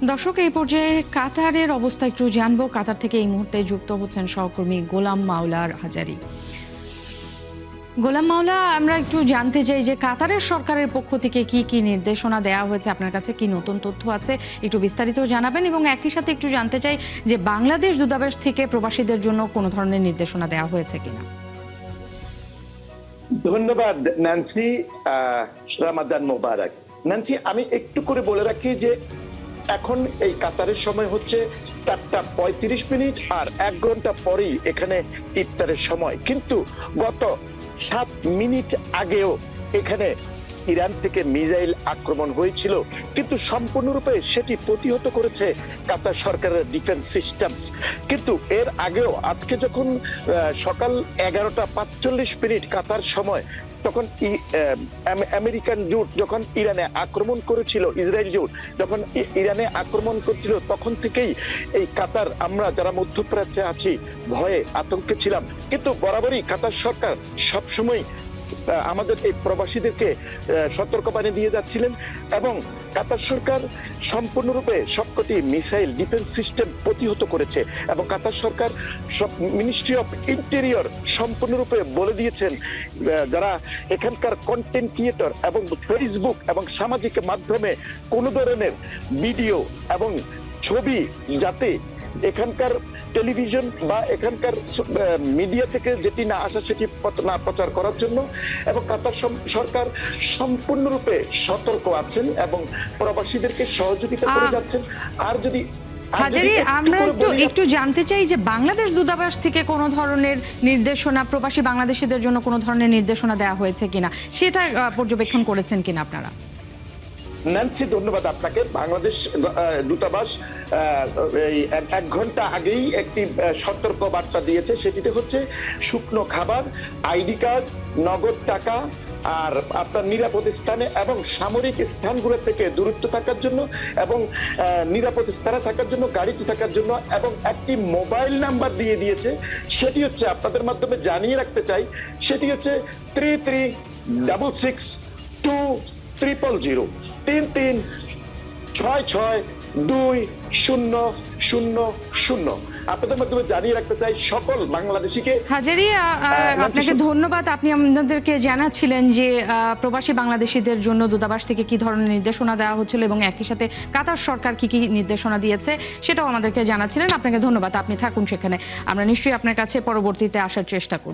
দর্শক, এই পর্যায়ে কাতারের অবস্থা একটু জানবো। কাতার থেকে এই মুহূর্তে যুক্ত হচ্ছেন সহকর্মী গোলাম মাওলার হাজারি। গোলাম মাওলা, আমরা একটু জানতে চাই যে কাতারের সরকারের পক্ষ থেকে কি কি নির্দেশনা দেওয়া হয়েছে, আপনার কাছে কি নতুন তথ্য আছে একটু বিস্তারিত জানাবেন, এবং একই সাথে একটু জানতে চাই যে বাংলাদেশ দূতাবাস থেকে প্রবাসীদের জন্য কোনো ধরনের নির্দেশনা দেওয়া হয়েছে কিনা। ধন্যবাদ ন্যান্সি। রামাদান মোবারক। ন্যান্সি, আমি একটু করে বলে রাখি যে এখন এই কাতারের সময় হচ্ছে 4:35 আর 1 ঘন্টা পরেই এখানে ইফতারের সময়, কিন্তু গত 7 মিনিট আগেও এখানে ইরান থেকে মিসাইল আক্রমণ হয়েছিল, কিন্তু সম্পূর্ণরূপে সেটি প্রতিহত করেছে কাতার সরকারের ডিফেন্স সিস্টেম। কিন্তু এর আগেও আজকে যখন সকাল 11:45 কাতার সময়, তখন আমেরিকান জোট যখন ইরানে আক্রমণ করেছিল, ইসরায়েল জোট যখন ইরানে আক্রমণ করছিল, তখন থেকেই এই কাতার, আমরা যারা মধ্যপ্রাচ্যে আছি ভয়ে আতঙ্কে ছিলাম। কিন্তু বরাবরই কাতার সরকার সবসময় আমাদের এই প্রবাসীদেরকে সতর্কবাণী দিয়ে যাচ্ছিলেন, এবং কাতার সরকার সম্পূর্ণরূপে সবকটি মিসাইল ডিফেন্স সিস্টেম প্রতিহত করেছে। এবং কাতার সরকার মিনিস্ট্রি অফ ইন্টেরিয়র সম্পূর্ণরূপে বলে দিয়েছেন যারা এখানকার কন্টেন্ট ক্রিয়েটর এবং ফেসবুক এবং সামাজিক মাধ্যমে কোনো ধরনের ভিডিও এবং ছবি যাতে এখানকার টেলিভিশন বা এখানকার মিডিয়া থেকে যেটি না আসা সেটি না প্রচার করার জন্য, এবং কাতার সরকার সম্পূর্ণরূপে সতর্ক আছেন এবং প্রবাসীদেরকে সহযোগিতা করে যাচ্ছেন। আর যদি হাজারি, আমরা একটু জানতে চাই যে বাংলাদেশ দূতাবাস থেকে কোনো ধরনের নির্দেশনা, প্রবাসী বাংলাদেশিদের জন্য কোনো ধরনের নির্দেশনা দেওয়া হয়েছে কিনা, সেটা পর্যবেক্ষণ করেছেন কিনা আপনারা? ন্যান্সি, ধন্যবাদ আপনাকে। বাংলাদেশ দূতাবাস এই 1 ঘন্টা আগেই একটি সতর্ক বার্তা দিয়েছে। সেটিতে হচ্ছে শুকনো খাবার, আইডি কার্ড, নগদ টাকা, আর আপনার নিরাপদ স্থানে এবং সামরিক স্থানগুলো থেকে দূরত্ব থাকার জন্য, এবং নিরাপদ স্থানে থাকার জন্য, গাড়িতে থাকার জন্য, এবং একটি মোবাইল নাম্বার দিয়ে দিয়েছে। সেটি হচ্ছে আপনাদের মাধ্যমে জানিয়ে রাখতে চাই, সেটি হচ্ছে 33662000 33662000। আপনাদের মাধ্যমে জানিয়ে রাখতে চাই সকল বাংলাদেশিকে। হাজারি, আপনাকে ধন্যবাদ। আপনি আমাদেরকে জানাচ্ছিলেন যে প্রবাসী বাংলাদেশিদের জন্য দূতাবাস থেকে কি ধরনের নির্দেশনা দেওয়া হচ্ছিল এবং একই সাথে কাতার সরকার কি কি নির্দেশনা দিয়েছে সেটাও আমাদেরকে জানাচ্ছিলেন। আপনাকে ধন্যবাদ, আপনি থাকুন সেখানে। আমরা নিশ্চয়ই আপনার কাছে পরবর্তীতে আসার চেষ্টা করব।